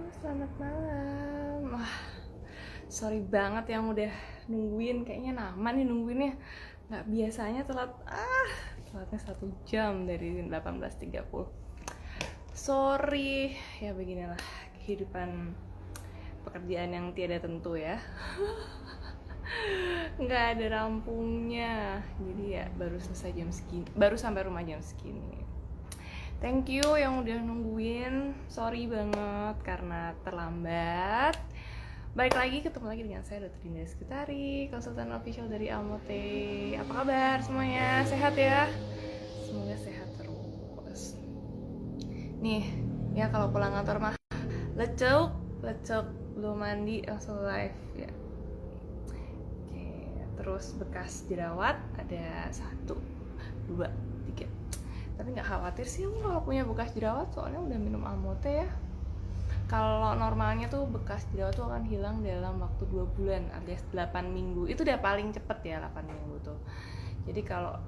Selamat malam. Wah, sorry banget yang udah nungguin. Kayaknya lama nih nungguinnya. Nggak biasanya telat. Telatnya 1 jam dari 18.30. Sorry, ya beginilah kehidupan pekerjaan yang tiada tentu ya. Nggak ada rampungnya. Jadi ya baru selesai jam segini, baru sampai rumah jam segini. Thank you yang udah nungguin. Sorry banget karena terlambat. Balik lagi, ketemu lagi dengan saya Dr. Dinda Sekretari, konsultan official dari Almote. Apa kabar semuanya? Sehat ya? Semoga sehat terus. Nih, ya kalau pulang kantor mah lecek, belum mandi langsung live ya. Oke, terus bekas jerawat ada 1, 2, 3. Tapi nggak khawatir sih aku kalau punya bekas jerawat, soalnya udah minum Almote ya. Kalau normalnya tuh bekas jerawat tuh akan hilang dalam waktu 2 bulan alias 8 minggu. Itu udah paling cepet ya 8 minggu tuh. Jadi kalau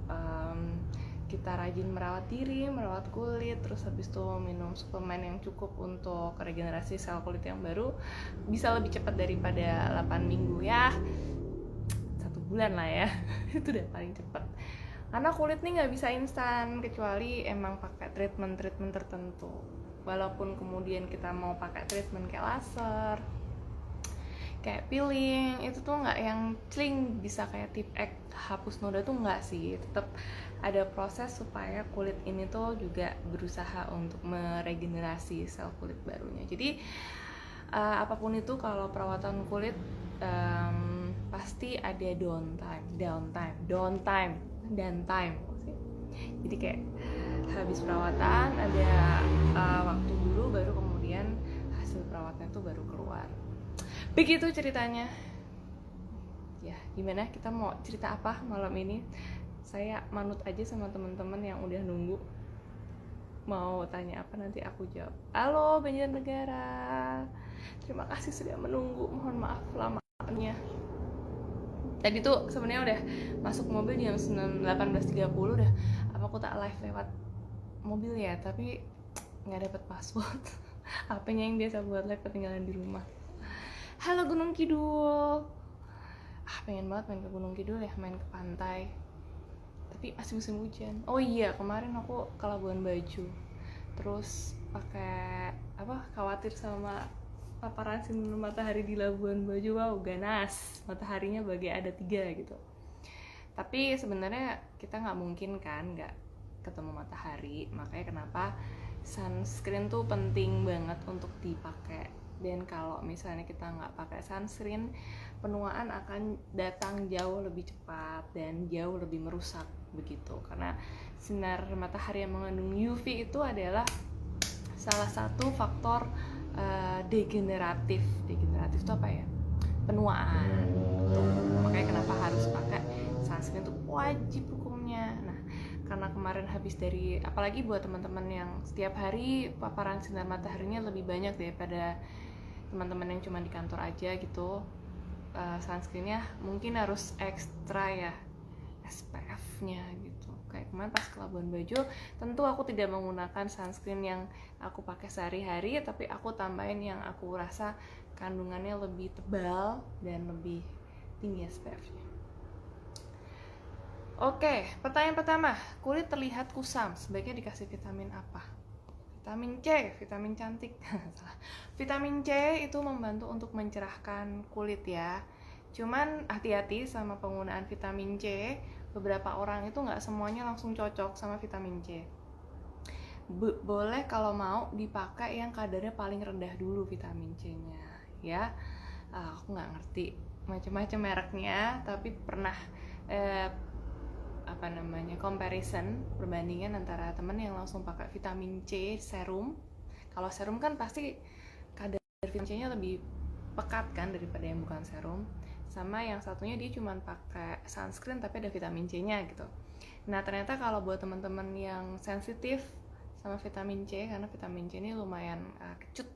kita rajin merawat diri, merawat kulit, terus habis itu minum suplemen yang cukup untuk regenerasi sel kulit yang baru, bisa lebih cepat daripada 8 minggu ya. 1 bulan lah ya. Itu udah paling cepet. Karena kulit nih nggak bisa instan kecuali emang pakai treatment tertentu. Walaupun kemudian kita mau pakai treatment kayak laser, kayak peeling, itu tuh nggak yang cling bisa kayak tip X hapus noda tuh nggak sih. Tetap ada proses supaya kulit ini tuh juga berusaha untuk meregenerasi sel kulit barunya. Jadi apapun itu kalau perawatan kulit pasti ada downtime. Jadi kayak habis perawatan ada waktu dulu, baru kemudian hasil perawatan itu baru keluar. Begitu ceritanya. Ya, gimana? Kita mau cerita apa malam ini? Saya manut aja sama teman-teman yang udah nunggu. Mau tanya apa nanti aku jawab. Halo Banjarnegara, terima kasih sudah menunggu. Mohon maaf lamanya. Tadi tuh sebenarnya udah masuk mobil jam 18.30 udah. Apa aku tak live lewat mobil ya? Tapi nggak dapet password. HP-nya yang biasa buat live ketinggalan di rumah. Halo Gunung Kidul. Pengen banget main ke Gunung Kidul ya, main ke pantai. Tapi masih musim hujan. Oh iya, kemarin aku ke Labuan Bajo. Terus pakai khawatir sama paparan sinar matahari di Labuan Bajo. Wow, ganas. Mataharinya bagai ada 3 gitu. Tapi sebenarnya kita nggak mungkin kan nggak ketemu matahari. Makanya kenapa sunscreen tuh penting banget untuk dipakai. Dan kalau misalnya kita nggak pakai sunscreen, penuaan akan datang jauh lebih cepat dan jauh lebih merusak begitu. Karena sinar matahari yang mengandung UV itu adalah salah satu faktor degeneratif itu apa ya? Penuaan. Makanya kenapa harus pakai sunscreen itu wajib hukumnya. Nah, karena kemarin habis dari, apalagi buat teman-teman yang setiap hari paparan sinar mataharinya lebih banyak daripada teman-teman yang cuma di kantor aja gitu, sunscreennya mungkin harus ekstra ya, SPF-nya gitu. Kayak kemarin pas ke Labuan Bajo, tentu aku tidak menggunakan sunscreen yang aku pakai sehari-hari, tapi aku tambahin yang aku rasa kandungannya lebih tebal dan lebih tinggi SPF-nya. Oke, pertanyaan pertama, kulit terlihat kusam, sebaiknya dikasih vitamin apa? Vitamin C, vitamin cantik. Vitamin C itu membantu untuk mencerahkan kulit ya. Cuman hati-hati sama penggunaan vitamin C. Beberapa orang itu nggak semuanya langsung cocok sama vitamin C. Boleh kalau mau dipakai yang kadarnya paling rendah dulu vitamin C-nya ya. Aku nggak ngerti macam-macam mereknya, tapi pernah comparison, perbandingan antara temen yang langsung pakai vitamin C serum. Kalau serum kan pasti kadar vitamin C-nya lebih pekat kan daripada yang bukan serum. Sama yang satunya dia cuma pakai sunscreen tapi ada vitamin C-nya gitu. Nah, ternyata kalau buat teman-teman yang sensitif sama vitamin C, karena vitamin C ini lumayan kecut.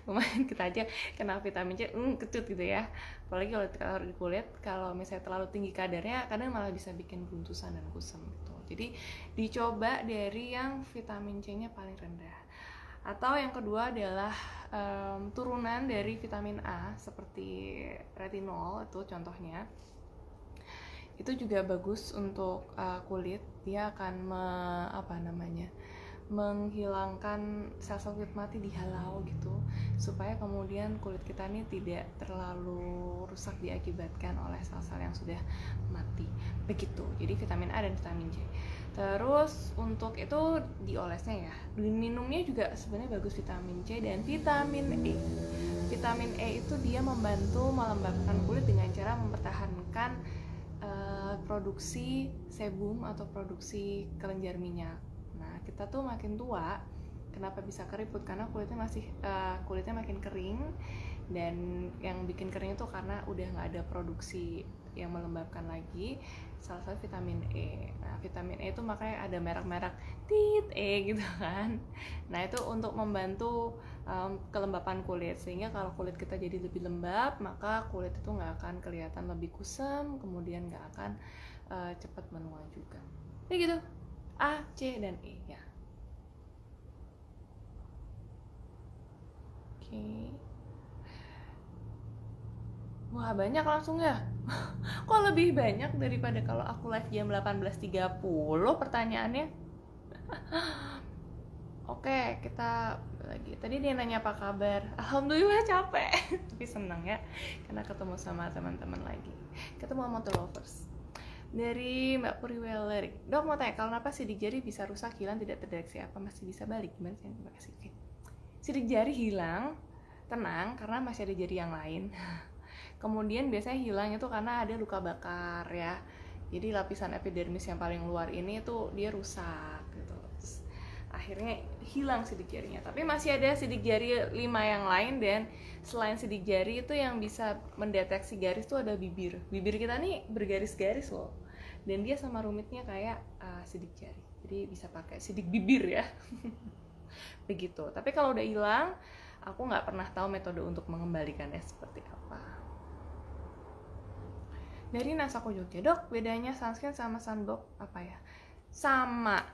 Lumayan kita aja kena vitamin C kecut gitu ya. Apalagi kalau di kulit, kalau misalnya terlalu tinggi kadarnya kadang malah bisa bikin beruntusan dan kusam gitu. Jadi dicoba dari yang vitamin C-nya paling rendah. Atau yang kedua adalah turunan dari vitamin A seperti retinol itu contohnya. Itu juga bagus untuk kulit. Dia akan menghilangkan sel-sel kulit mati, dihalau gitu, supaya kemudian kulit kita ini tidak terlalu rusak diakibatkan oleh sel-sel yang sudah mati. Begitu. Jadi vitamin A dan vitamin C. Terus untuk itu diolesnya ya. Minumnya juga sebenarnya bagus vitamin C dan vitamin E. Vitamin E itu dia membantu melembabkan kulit dengan cara mempertahankan produksi sebum atau produksi kelenjar minyak. Nah, kita tuh makin tua, kenapa bisa keriput? Karena kulitnya makin kering, dan yang bikin kering itu karena udah nggak ada produksi yang melembabkan lagi, salah satu vitamin E. Nah, vitamin E itu makanya ada merek-merek tit E gitu kan. Nah, itu untuk membantu kelembapan kulit, sehingga kalau kulit kita jadi lebih lembab, maka kulit itu nggak akan kelihatan lebih kusam, kemudian nggak akan cepat menua juga. Jadi gitu, A, C, dan E ya. Oke. Wah, banyak langsung ya. Kok lebih banyak daripada kalau aku live jam 18.30 pertanyaannya. Oke, kita lagi. Tadi dia nanya apa kabar. Alhamdulillah capek, tapi senang ya karena ketemu sama teman-teman lagi. Ketemu sama lovers. Dari Mbak Puri Weleri. Dok, mau tanya, kalau kenapa sidik jari bisa rusak, hilang, tidak terdeteksi, apa masih bisa balik? Gimana sih? Terima kasih. Oke. Sidik jari hilang, tenang, karena masih ada jari yang lain. Kemudian biasanya hilang itu karena ada luka bakar ya. Jadi lapisan epidermis yang paling luar ini tuh dia rusak gitu. Terus, akhirnya hilang sidik jarinya. Tapi masih ada sidik jari 5 yang lain, dan selain sidik jari itu yang bisa mendeteksi garis tuh ada bibir. Bibir kita nih bergaris-garis loh. Dan dia sama rumitnya kayak sidik jari. Jadi bisa pakai sidik bibir ya. Begitu. Tapi kalau udah hilang, aku nggak pernah tahu metode untuk mengembalikannya seperti apa. Dari Nasako Jogja, dok, bedanya sunscreen sama sunblock apa ya? Sama,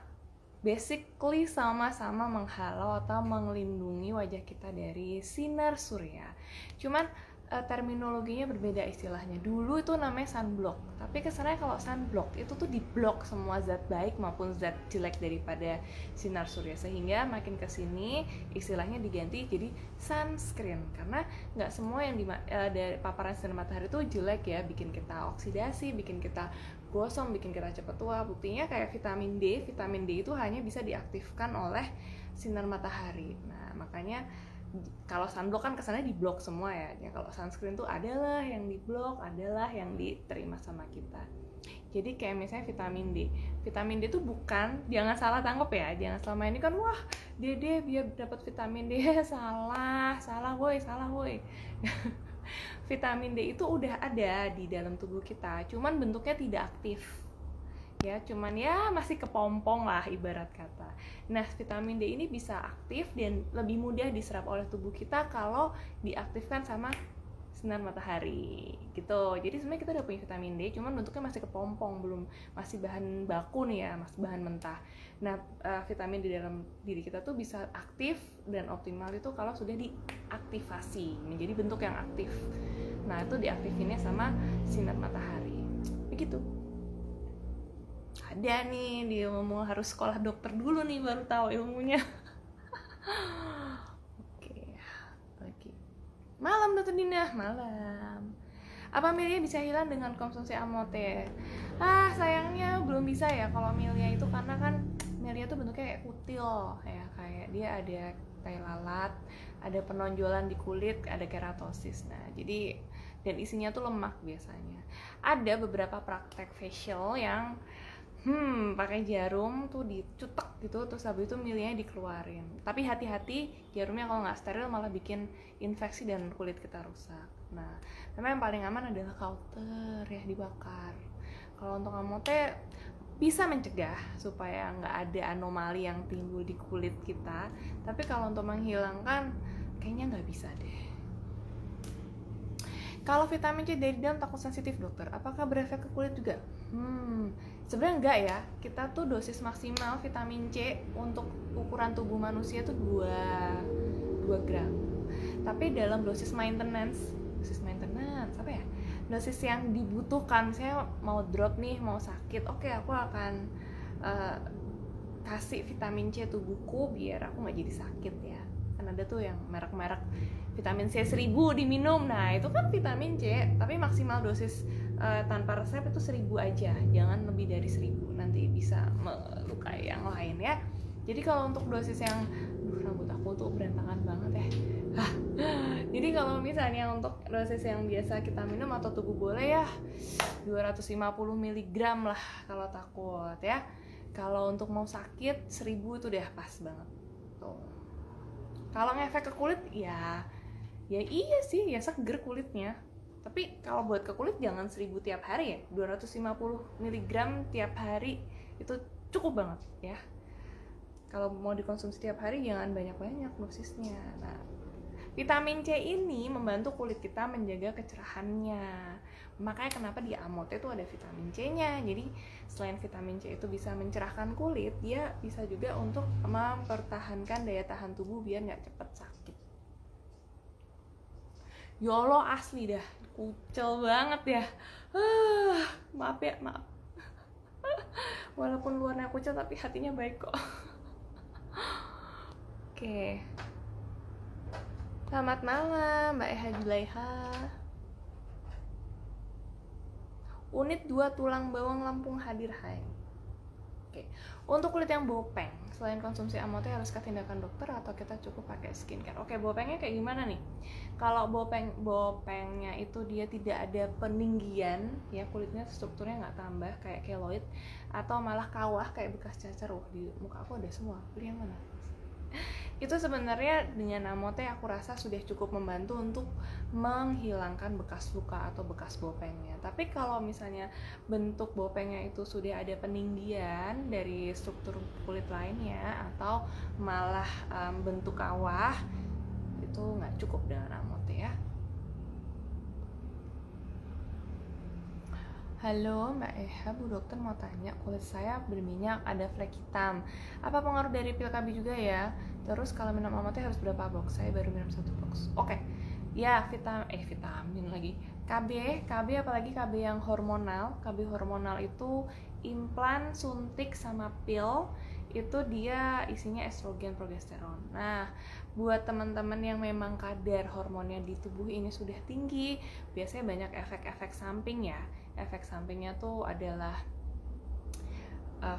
basically sama-sama menghalau atau melindungi wajah kita dari sinar surya. Cuman terminologinya berbeda istilahnya. Dulu itu namanya sunblock, tapi kesannya kalau sunblock itu tuh diblok semua zat baik maupun zat jelek daripada sinar surya, sehingga makin kesini istilahnya diganti jadi sunscreen, karena nggak semua yang dari paparan sinar matahari itu jelek ya, bikin kita oksidasi, bikin kita gosong, bikin kita cepat tua. Buktinya kayak vitamin D itu hanya bisa diaktifkan oleh sinar matahari. Nah, makanya kalau sunblock kan kesannya diblok semua ya. Kalau sunscreen tuh adalah yang diblok, adalah yang diterima sama kita. Jadi kayak misalnya vitamin D tuh bukan, jangan salah tangkap ya, jangan selama ini kan wah dia biar dapat vitamin D salah woi. Vitamin D itu udah ada di dalam tubuh kita, cuman bentuknya tidak aktif ya, cuman ya masih kepompong lah ibarat kata. Nah, vitamin D ini bisa aktif dan lebih mudah diserap oleh tubuh kita kalau diaktifkan sama sinar matahari gitu. Jadi sebenarnya kita udah punya vitamin D, cuman bentuknya masih kepompong, masih bahan baku nih ya, masih bahan mentah. Nah, vitamin di dalam diri kita tuh bisa aktif dan optimal itu kalau sudah diaktifasi menjadi bentuk yang aktif. Nah, itu diaktifinnya sama sinar matahari. Begitu. Ada nih, dia ngomong harus sekolah dokter dulu nih baru tahu ilmunya. Oke, lagi. Malam Dokter Dina, malam. Apa milia bisa hilang dengan konsumsi amote? Sayangnya belum bisa ya kalau milia itu, karena kan milia tuh bentuknya kayak kutil ya, kayak dia ada tai lalat, ada penonjolan di kulit, ada keratosis. Nah, jadi dan isinya tuh lemak biasanya. Ada beberapa praktek facial yang pakai jarum tuh dicutek gitu, terus habis itu milianya dikeluarin. Tapi hati-hati, jarumnya kalau nggak steril malah bikin infeksi dan kulit kita rusak. Nah, memang yang paling aman adalah kauter ya, dibakar. Kalau untuk amote bisa mencegah supaya nggak ada anomali yang timbul di kulit kita. Tapi kalau untuk menghilangkan, kayaknya nggak bisa deh. Kalau vitamin C dari dalam takut sensitif dokter, apakah berefek ke kulit juga? Sebenarnya enggak ya. Kita tuh dosis maksimal vitamin C untuk ukuran tubuh manusia tuh 2 gram. tapi dalam dosis maintenance apa ya, dosis yang dibutuhkan. Saya mau drop nih, mau sakit, oke, aku akan kasih vitamin C tubuhku biar aku nggak jadi sakit ya. Kan ada tuh yang merek-merek vitamin C 1000 diminum, nah itu kan vitamin C, tapi maksimal dosis tanpa resep itu 1000 aja, jangan lebih dari 1000, nanti bisa melukai yang lain ya. Jadi kalau untuk dosis yang rambut aku tuh berantakan banget ya. Jadi kalau misalnya untuk dosis yang biasa kita minum atau tubuh boleh ya 250 mg lah kalau takut ya. Kalau untuk mau sakit 1000 itu udah pas banget tuh. Kalau ngefek ke kulit ya iya sih, ya seger kulitnya. Tapi kalau buat ke kulit jangan 1000 tiap hari ya, 250 mg tiap hari itu cukup banget ya. Kalau mau dikonsumsi tiap hari jangan banyak-banyak dosisnya. Nah, vitamin C ini membantu kulit kita menjaga kecerahannya. Makanya kenapa di Amote itu ada vitamin C-nya. Jadi selain vitamin C itu bisa mencerahkan kulit, dia bisa juga untuk mempertahankan daya tahan tubuh biar nggak cepet sakit. Yolo asli dah, kucel banget ya. Maaf ya, maaf. Walaupun luarnya kucel tapi hatinya baik kok. Oke. Selamat malam Mbak Eha Julaiha. Unit 2 tulang bawang Lampung hadir, hai. Oke. Untuk kulit yang bopeng, selain konsumsi Amote haruskah tindakan dokter atau kita cukup pakai skincare? Oke, bopengnya kayak gimana nih? Kalau bopengnya itu dia tidak ada peninggian ya, kulitnya strukturnya nggak tambah kayak keloid atau malah kawah kayak bekas cacar. Di muka aku ada semua. Pilih yang mana? Itu sebenarnya dengan Amote aku rasa sudah cukup membantu untuk menghilangkan bekas luka atau bekas bopengnya. Tapi kalau misalnya bentuk bopengnya itu sudah ada peninggian dari struktur kulit lainnya atau malah bentuk kawah, itu nggak cukup dengan Amote ya. Halo Mbak Eha, Bu Dokter mau tanya, kulit saya berminyak, ada flek hitam. Apa pengaruh dari pil KB juga ya? Terus kalau minum Amote harus berapa box? Saya baru minum 1 box. Oke. Ya, vitamin lagi. KB apalagi KB yang hormonal. KB hormonal itu implan, suntik sama pil. Itu dia isinya estrogen, progesteron. Nah, buat teman-teman yang memang kadar hormonnya di tubuh ini sudah tinggi, biasanya banyak efek-efek samping ya. Efek sampingnya tuh adalah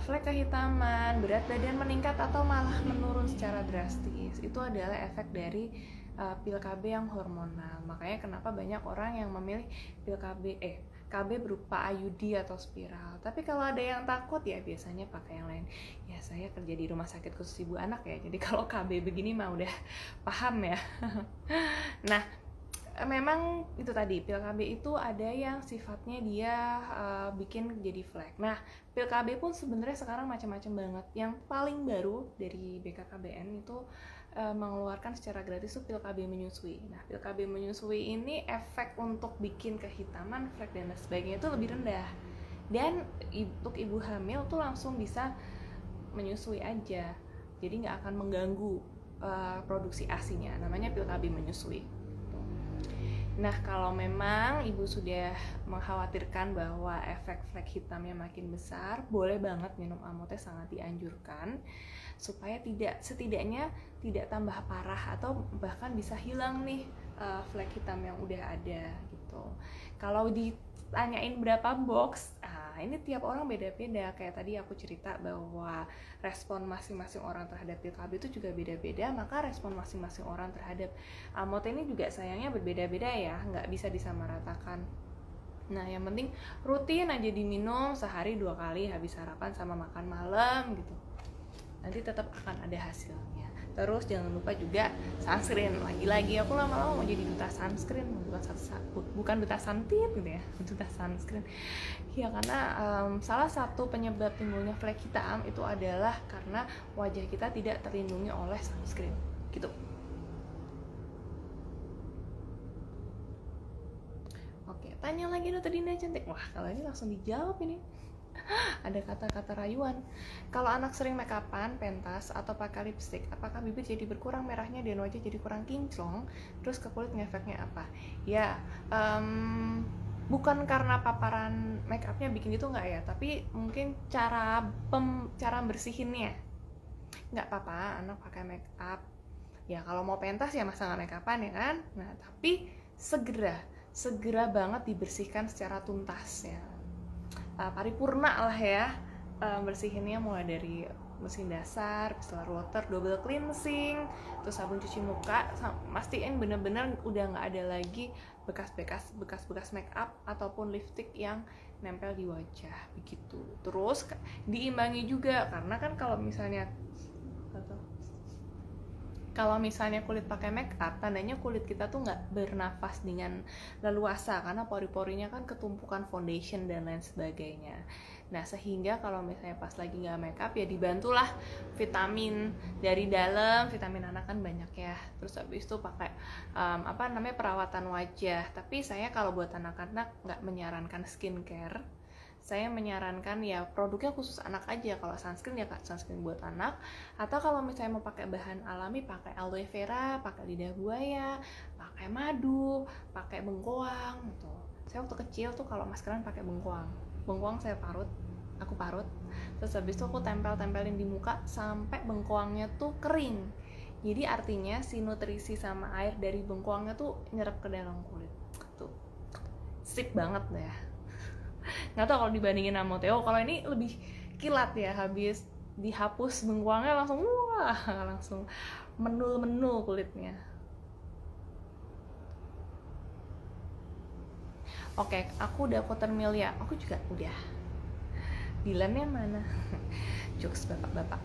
flek kehitaman, berat badan meningkat atau malah menurun secara drastis. Itu adalah efek dari pil KB yang hormonal. Makanya kenapa banyak orang yang memilih pil KB berupa IUD atau spiral. Tapi kalau ada yang takut ya biasanya pakai yang lain. Ya saya kerja di rumah sakit khusus ibu anak ya, jadi kalau KB begini mah udah paham ya. Nah, memang itu tadi, pil KB itu ada yang sifatnya dia bikin jadi flek. Nah, pil KB pun sebenarnya sekarang macam-macam banget. Yang paling baru dari BKKBN itu mengeluarkan secara gratis tuh pil KB menyusui. Nah, pil KB menyusui ini efek untuk bikin kehitaman, flek dan sebagainya itu lebih rendah. Dan untuk ibu hamil tuh langsung bisa menyusui aja. Jadi nggak akan mengganggu produksi ASI-nya. Namanya pil KB menyusui. Nah, kalau memang ibu sudah mengkhawatirkan bahwa efek flek hitamnya makin besar, boleh banget minum Amote, sangat dianjurkan supaya setidaknya tidak tambah parah atau bahkan bisa hilang nih flek hitam yang udah ada gitu. Kalau ditanyain berapa box, ini tiap orang beda-beda. Kayak tadi aku cerita bahwa respon masing-masing orang terhadap pil KB itu juga beda-beda, maka respon masing-masing orang terhadap Amote ini juga sayangnya berbeda-beda ya, nggak bisa disamaratakan. Nah, yang penting rutin aja diminum sehari 2 kali habis sarapan sama makan malam gitu. Nanti tetap akan ada hasilnya. Terus jangan lupa juga sunscreen. Lagi-lagi aku lama-lama mau jadi duta sunscreen, bukan duta suntit gitu ya, duta sunscreen. Ya karena salah satu penyebab timbulnya flek hitam itu adalah karena wajah kita tidak terlindungi oleh sunscreen gitu. Oke, tanya lagi Dokter Dina cantik. Wah, kalau ini langsung dijawab ini. Ada kata-kata rayuan. Kalau anak sering make upan, pentas, atau pakai lipstick, apakah bibir jadi berkurang merahnya dan wajah jadi kurang kinclong? Terus ke kulit ngefeknya apa? Ya, bukan karena paparan make upnya bikin itu nggak ya, tapi mungkin cara bersihinnya. Nggak apa-apa anak pakai make up. Ya kalau mau pentas ya masa nggak make upan ya kan? Nah tapi segera banget dibersihkan secara tuntas ya. Paripurna lah ya, bersihinnya mulai dari mesin dasar, micellar water, double cleansing, terus sabun cuci muka, mastiin bener-bener udah nggak ada lagi bekas make up ataupun lipstick yang nempel di wajah begitu. Terus diimbangi juga karena kan kalau misalnya kulit pakai make up, tandanya kulit kita tuh nggak bernafas dengan leluasa karena pori-porinya kan ketumpukan foundation dan lain sebagainya. Nah sehingga kalau misalnya pas lagi nggak make up ya dibantulah vitamin dari dalam. Vitamin anak kan banyak ya. Terus habis itu pakai perawatan wajah. Tapi saya kalau buat anak-anak nggak menyarankan skincare. Saya menyarankan ya produknya khusus anak aja. Kalau sunscreen ya sunscreen buat anak, atau kalau misalnya mau pakai bahan alami pakai aloe vera, pakai lidah buaya, pakai madu, pakai bengkoang gitu. Saya waktu kecil tuh kalau maskeran pakai bengkoang aku parut, terus habis itu aku tempelin di muka sampai bengkoangnya tuh kering. Jadi artinya si nutrisi sama air dari bengkoangnya tuh nyerap ke dalam kulit tuh, sip banget deh. Nggak tahu kalau dibandingin sama Theo, kalau ini lebih kilat ya, habis dihapus bengkoangnya langsung menul kulitnya. Oke, aku udah Photomelia, aku juga udah. Dilannya mana? Jokes bapak-bapak.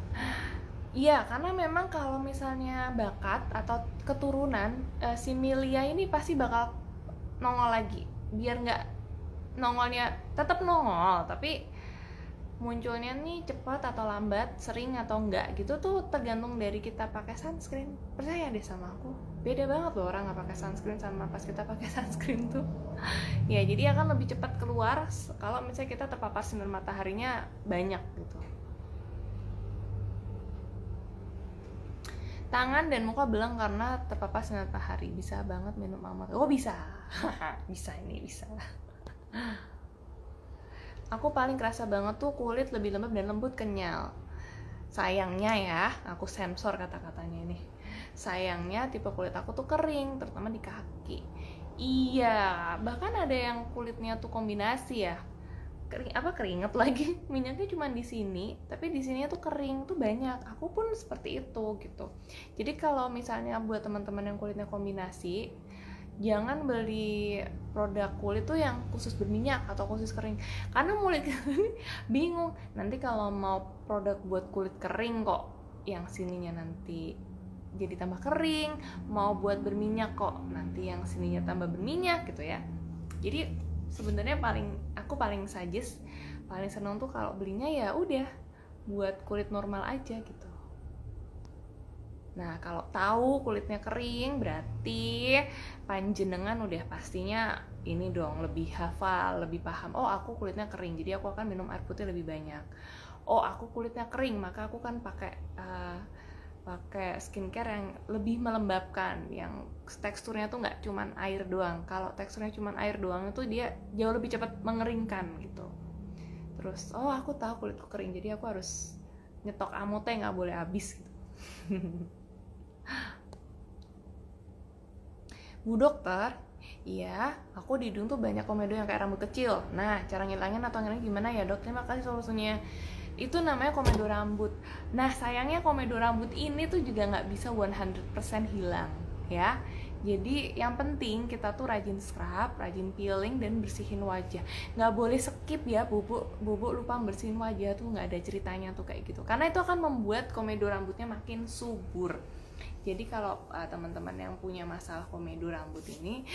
Iya, karena memang kalau misalnya bakat atau keturunan, si Milia ini pasti bakal nongol lagi. Biar nggak nongolnya tetap nongol, tapi munculnya nih cepat atau lambat, sering atau enggak gitu tuh tergantung dari kita pakai sunscreen. Percaya deh sama aku, beda banget loh orang nggak pakai sunscreen sama pas kita pakai sunscreen tuh. Ya jadi akan lebih cepat keluar kalau misalnya kita terpapar sinar mataharinya banyak gitu. Tangan dan muka belang karena terpapar sinar matahari. Bisa banget minum amat. Oh bisa. bisa. Aku paling kerasa banget tuh kulit lebih lembab dan lembut, kenyal. Sayangnya ya, aku sensor kata-katanya nih. Sayangnya tipe kulit aku tuh kering, terutama di kaki. Iya, bahkan ada yang kulitnya tuh kombinasi ya. Keringet lagi, minyaknya cuma di sini, tapi di sininya tuh kering tuh banyak. Aku pun seperti itu gitu. Jadi kalau misalnya buat teman-teman yang kulitnya kombinasi, jangan beli produk kulit tuh yang khusus berminyak atau khusus kering, karena mulut ini bingung. Nanti kalau mau produk buat kulit kering kok yang sininya nanti jadi tambah kering, mau buat berminyak kok nanti yang sininya tambah berminyak gitu ya. Jadi sebenarnya aku paling seneng tuh kalau belinya ya udah buat kulit normal aja gitu. Nah, kalau tahu kulitnya kering berarti panjenengan udah pastinya ini dong, lebih hafal, lebih paham. Oh, aku kulitnya kering, jadi aku akan minum air putih lebih banyak. Oh, aku kulitnya kering, maka aku kan pakai skincare yang lebih melembabkan, yang teksturnya tuh nggak cuman air doang. Kalau teksturnya cuman air doang itu dia jauh lebih cepat mengeringkan gitu. Terus, oh aku tahu kulitku kering, jadi aku harus nyetok amute, nggak boleh habis gitu. Bu dokter, iya, aku di hidung tuh banyak komedo yang kayak rambut kecil. Nah, cara ngilangin atau ngilangin gimana ya dok? Terima kasih solusinya. Itu namanya komedo rambut. Nah, sayangnya komedo rambut ini tuh juga nggak bisa 100% hilang, ya. Jadi yang penting kita tuh rajin scrub, rajin peeling, dan bersihin wajah. Nggak boleh skip ya, bubuk lupa bersihin wajah tuh nggak ada ceritanya tuh kayak gitu. Karena itu akan membuat komedo rambutnya makin subur. Jadi kalau teman-teman yang punya masalah komedo rambut ini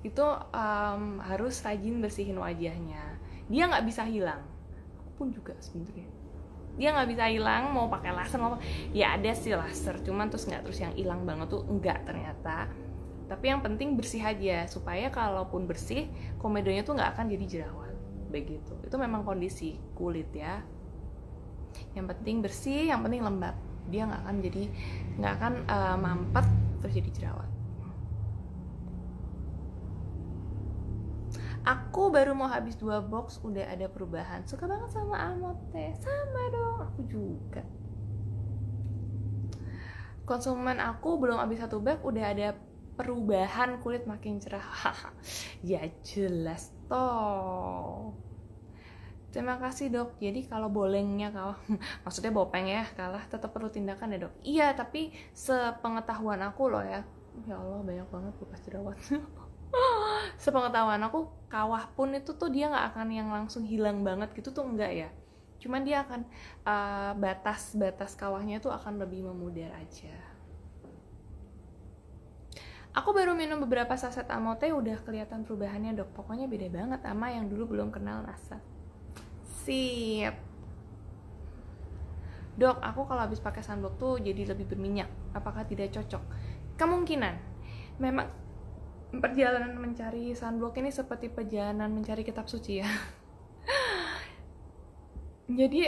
itu harus rajin bersihin wajahnya. Dia nggak bisa hilang. Aku pun juga sebenarnya. Dia nggak bisa hilang, mau pakai laser mau ya ada sih laser, cuman terus yang hilang banget tuh enggak ternyata. Tapi yang penting bersih aja supaya kalaupun bersih komedonya tuh nggak akan jadi jerawat. begitu. Itu memang kondisi kulit ya. Yang penting bersih, yang penting lembab. Dia nggak akan mampet terus jadi jerawat. Aku baru mau habis 2 box udah ada perubahan. Suka banget sama Amote. Sama dong, aku juga. Konsumen aku belum habis 1 bag udah ada perubahan kulit makin cerah. Ya jelas toh. Terima kasih dok. Jadi kalau bolengnya kalah, maksudnya bopeng ya kalah, tetap perlu tindakan ya dok. Iya, tapi sepengetahuan aku loh ya. Ya Allah, banyak banget bekas jerawat. Sepengetahuan aku, kawah pun itu tuh dia nggak akan yang langsung hilang banget gitu tuh, enggak ya. Cuman dia akan batas kawahnya tuh akan lebih memudar aja. Aku baru minum beberapa saset Amote udah kelihatan perubahannya dok. Pokoknya beda banget sama yang dulu belum kenal rasa. Sip. Dok, aku kalau habis pakai sunblock tuh jadi lebih berminyak. Apakah tidak cocok? Kemungkinan. Memang perjalanan mencari sunblock ini seperti perjalanan mencari kitab suci ya. Jadi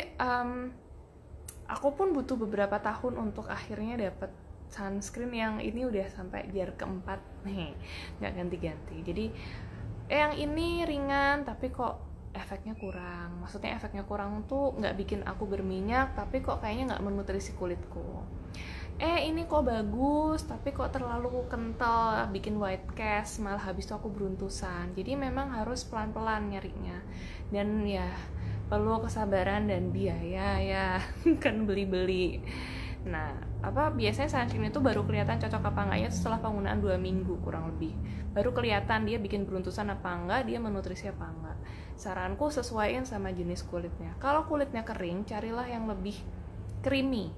aku pun butuh beberapa tahun untuk akhirnya dapet sunscreen yang ini udah sampai year keempat nih, nggak ganti-ganti. Jadi yang ini ringan tapi kok efeknya kurang. Maksudnya efeknya kurang tuh nggak bikin aku berminyak, tapi kok kayaknya nggak menutrisi kulitku. Ini kok bagus, tapi kok terlalu kental, bikin white cast, malah habis itu aku beruntusan. Jadi memang harus pelan-pelan nyarinya. Dan ya, perlu kesabaran dan biaya ya, kan beli-beli. Nah, biasanya sunscreen itu baru kelihatan cocok apa enggaknya setelah penggunaan 2 minggu kurang lebih. Baru kelihatan dia bikin beruntusan apa enggak, dia menutrisi apa enggak. Saranku sesuaiin sama jenis kulitnya. Kalau kulitnya kering, carilah yang lebih creamy.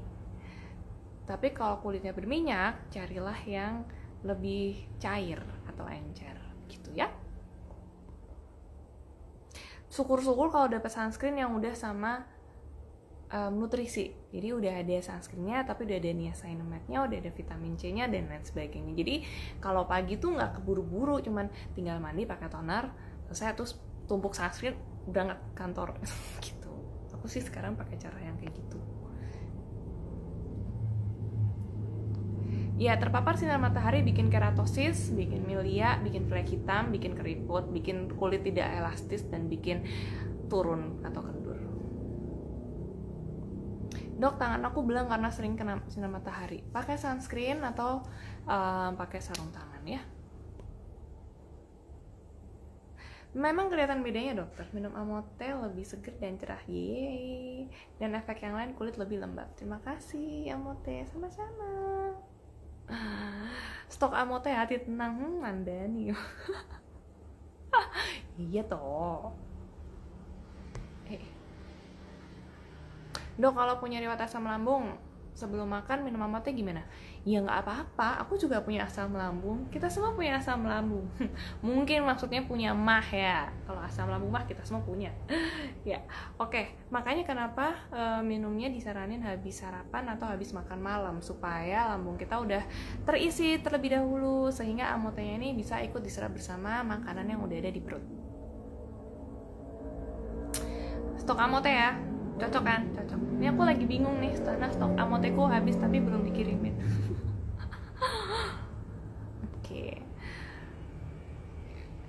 Tapi kalau kulitnya berminyak, carilah yang lebih cair atau encer gitu ya. Syukur-syukur kalau dapat sunscreen yang udah sama nutrisi. Jadi udah ada sunscreennya, tapi udah ada niacinamide-nya, udah ada vitamin C-nya dan lain sebagainya. Jadi kalau pagi tuh nggak keburu-buru, cuman tinggal mandi pakai toner, selesai terus tumpuk sunscreen, berangkat kantor gitu. Aku sih sekarang pakai cara yang kayak gitu. Ya, terpapar sinar matahari bikin keratosis, bikin milia, bikin flek hitam, bikin keriput, bikin kulit tidak elastis, dan bikin turun atau kendur. Dok, tangan aku belang karena sering kena sinar matahari. Pakai sunscreen atau pakai sarung tangan ya. Memang kelihatan bedanya dokter. Minum Amote lebih seger dan cerah. Yeay. Dan efek yang lain kulit lebih lembab. Terima kasih Amote, sama-sama. Stok Amote hati tenang, Anda nih. Iya toh. Dok, kalau punya riwayat asam lambung sebelum makan minum Amote gimana? Ya nggak apa-apa, aku juga punya asam lambung. Kita semua punya asam lambung. Mungkin maksudnya punya mah ya. Kalau asam lambung mah kita semua punya. Ya, oke. Makanya kenapa minumnya disaranin habis sarapan atau habis makan malam, supaya lambung kita udah terisi terlebih dahulu, sehingga Amotenya ini bisa ikut diserap bersama makanan yang udah ada di perut. Stok Amote ya. Cocok kan? Cocok. Ini aku lagi bingung nih, karena stok Amoteku habis tapi belum dikirimin. Oke.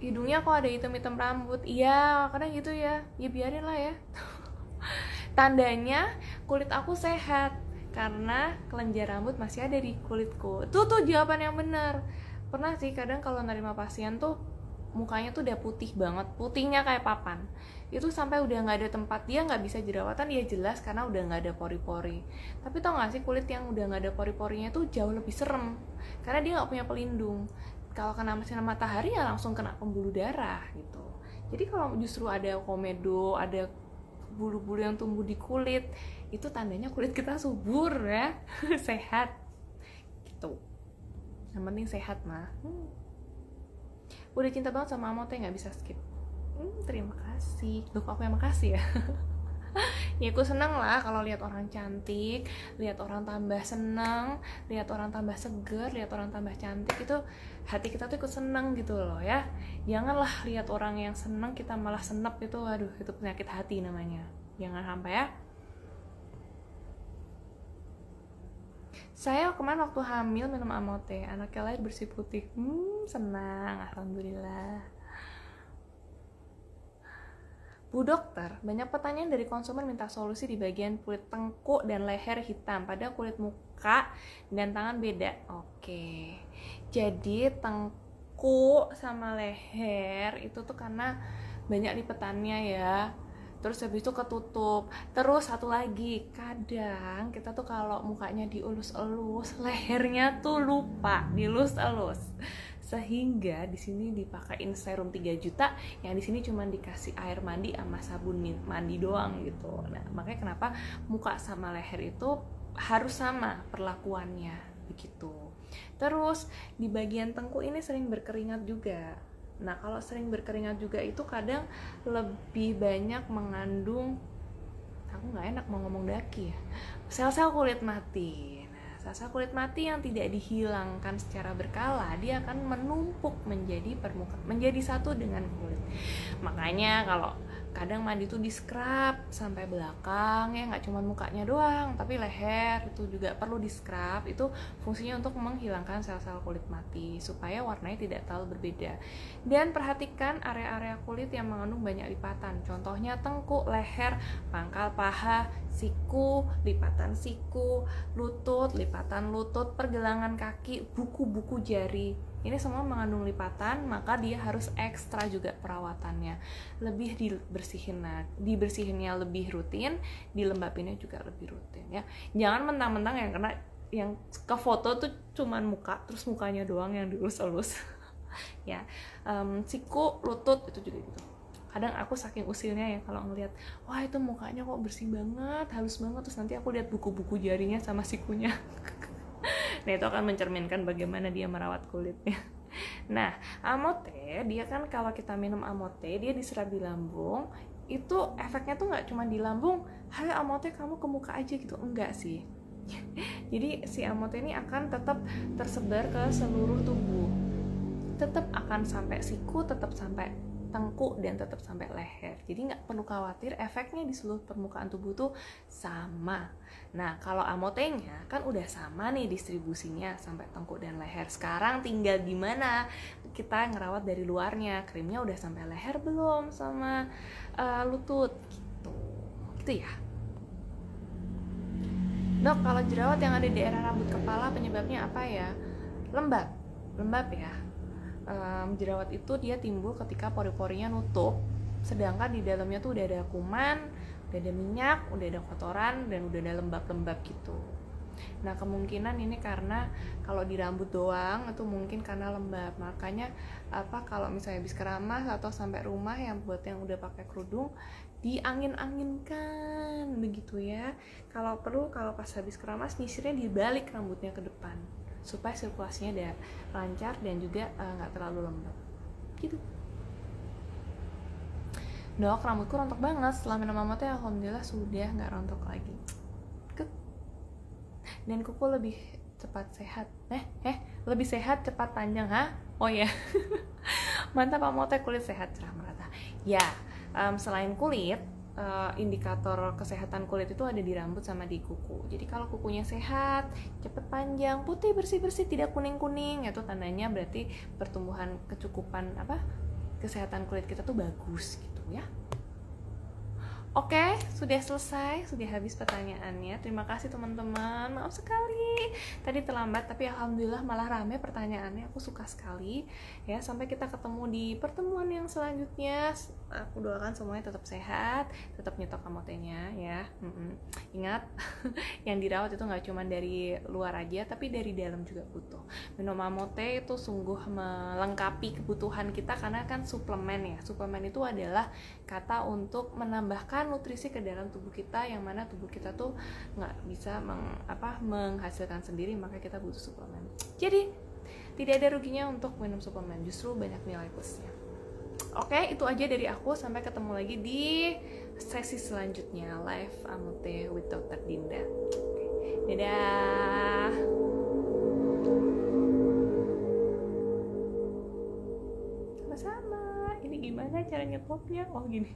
Hidungnya kok ada hitam-hitam rambut. Iya, kadang gitu ya. Ya biarin lah ya. Tandanya kulit aku sehat karena kelenjar rambut masih ada di kulitku. Tuh jawaban yang benar. Pernah sih kadang kalau nerima pasien tuh mukanya tuh udah putih banget, putihnya kayak papan. Itu sampai udah nggak ada tempat dia nggak bisa jerawatan, ya jelas karena udah nggak ada pori-pori. Tapi tau nggak sih, kulit yang udah nggak ada pori-porinya tuh jauh lebih serem karena dia nggak punya pelindung. Kalau kena sinar matahari ya langsung kena pembuluh darah gitu. Jadi kalau justru ada komedo, ada bulu-bulu yang tumbuh di kulit, itu tandanya kulit kita subur ya. Sehat gitu. Yang penting sehat mah. Udah cinta banget sama Amote, nggak bisa skip. Terima kasih. Loh, kok aku yang makasih ya? Ya aku seneng lah kalau lihat orang cantik, lihat orang tambah seneng, lihat orang tambah seger, lihat orang tambah cantik, itu hati kita tuh ikut seneng gitu loh ya. Janganlah lihat orang yang seneng kita malah senep, itu aduh itu penyakit hati namanya. Jangan sampai ya. Saya kemarin waktu hamil minum Amote, anaknya lahir bersih putih. Senang, alhamdulillah. Bu dokter, banyak pertanyaan dari konsumen minta solusi di bagian kulit tengkuk dan leher hitam, padahal kulit muka dan tangan beda. Oke, jadi tengkuk sama leher itu tuh karena banyak lipetannya ya. Terus habis itu ketutup. Terus satu lagi, kadang kita tuh kalau mukanya dielus-elus, lehernya tuh lupa dielus-elus. Sehingga di sini dipakein serum 3 juta, yang di sini cuma dikasih air mandi sama sabun mandi doang gitu. Nah, makanya kenapa muka sama leher itu harus sama perlakuannya begitu. Terus di bagian tengkuk ini sering berkeringat juga. Nah, kalau sering berkeringat juga itu kadang lebih banyak mengandung, aku nggak enak mau ngomong daki ya, sel-sel kulit mati. Sel-sel kulit mati yang tidak dihilangkan secara berkala, dia akan menumpuk menjadi satu dengan kulit. Makanya kalau kadang mandi tuh di scrub sampai belakang ya, nggak cuma mukanya doang tapi leher itu juga perlu di scrub. Itu fungsinya untuk menghilangkan sel-sel kulit mati supaya warnanya tidak terlalu berbeda. Dan perhatikan area-area kulit yang mengandung banyak lipatan, contohnya tengkuk, leher, pangkal paha, siku, lipatan siku, lutut, lipatan lutut, pergelangan kaki, buku-buku jari. Ini semua mengandung lipatan, maka dia harus ekstra juga perawatannya. Lebih dibersihinnya lebih rutin, dilembabinnya juga lebih rutin ya. Jangan mentang-mentang yang ke foto tuh cuman muka, terus mukanya doang yang dielus-elus. Ya, siku, lutut itu juga gitu. Kadang aku saking usilnya ya kalau ngelihat, wah itu mukanya kok bersih banget, halus banget, terus nanti aku lihat buku-buku jarinya sama sikunya. Nah, itu akan mencerminkan bagaimana dia merawat kulitnya. Nah, Amote, dia kan kalau kita minum Amote, dia diserap di lambung. Itu efeknya tuh nggak cuma di lambung, hayo Amote kamu ke muka aja gitu, enggak sih. Jadi si Amote ini akan tetap tersebar ke seluruh tubuh. Tetap akan sampai siku, tetap sampai tengkuk, dan tetap sampai leher. Jadi nggak perlu khawatir, efeknya di seluruh permukaan tubuh tuh sama. Nah, kalau Amotenya kan udah sama nih distribusinya sampai tengkuk dan leher. Sekarang tinggal gimana kita ngerawat dari luarnya. Krimnya udah sampai leher belum sama lutut gitu. Gitu ya. Dok, kalau jerawat yang ada di daerah rambut kepala penyebabnya apa ya? Lembab ya. Jerawat itu dia timbul ketika pori-porinya nutup, sedangkan di dalamnya tuh udah ada kuman, udah ada minyak, udah ada kotoran, dan udah ada lembab-lembab gitu. Nah, kemungkinan ini karena kalau di rambut doang itu mungkin karena lembab. Makanya kalau misalnya habis keramas atau sampai rumah, yang buat yang udah pakai kerudung, diangin-anginkan begitu ya. Kalau perlu, kalau pas habis keramas nyisirnya dibalik rambutnya ke depan supaya sirkulasinya ada lancar dan juga nggak terlalu lembab gitu. Dok, rambutku rontok banget setelah minum Amote, alhamdulillah sudah nggak rontok lagi. Dan kuku lebih cepat sehat. Lebih sehat, cepat panjang, ha? Oh ya. Mantap Amote, kulit sehat cerah merata. Ya, selain kulit, indikator kesehatan kulit itu ada di rambut sama di kuku. Jadi kalau kukunya sehat, cepet panjang, putih, bersih-bersih, tidak kuning-kuning, itu tandanya berarti pertumbuhan kecukupan kesehatan kulit kita tuh bagus gitu ya. Oke, sudah selesai, sudah habis pertanyaannya. Terima kasih teman-teman. Maaf sekali tadi terlambat, tapi alhamdulillah malah rame pertanyaannya. Aku suka sekali. Ya, sampai kita ketemu di pertemuan yang selanjutnya. Aku doakan semuanya tetap sehat, tetap nyetok Amotenya ya. Ingat, yang dirawat itu nggak cuma dari luar aja, tapi dari dalam juga butuh. Minum Amote itu sungguh melengkapi kebutuhan kita karena kan suplemen ya. Suplemen itu adalah kata untuk menambahkan nutrisi ke dalam tubuh kita, yang mana tubuh kita tuh nggak bisa menghasilkan sendiri, maka kita butuh suplemen. Jadi tidak ada ruginya untuk minum suplemen, justru banyak nilai plusnya. Oke, itu aja dari aku. Sampai ketemu lagi di sesi selanjutnya live Amute with Dr. Dinda. Dadah. Sama-sama. Ini gimana cara nyetopnya? Oh gini.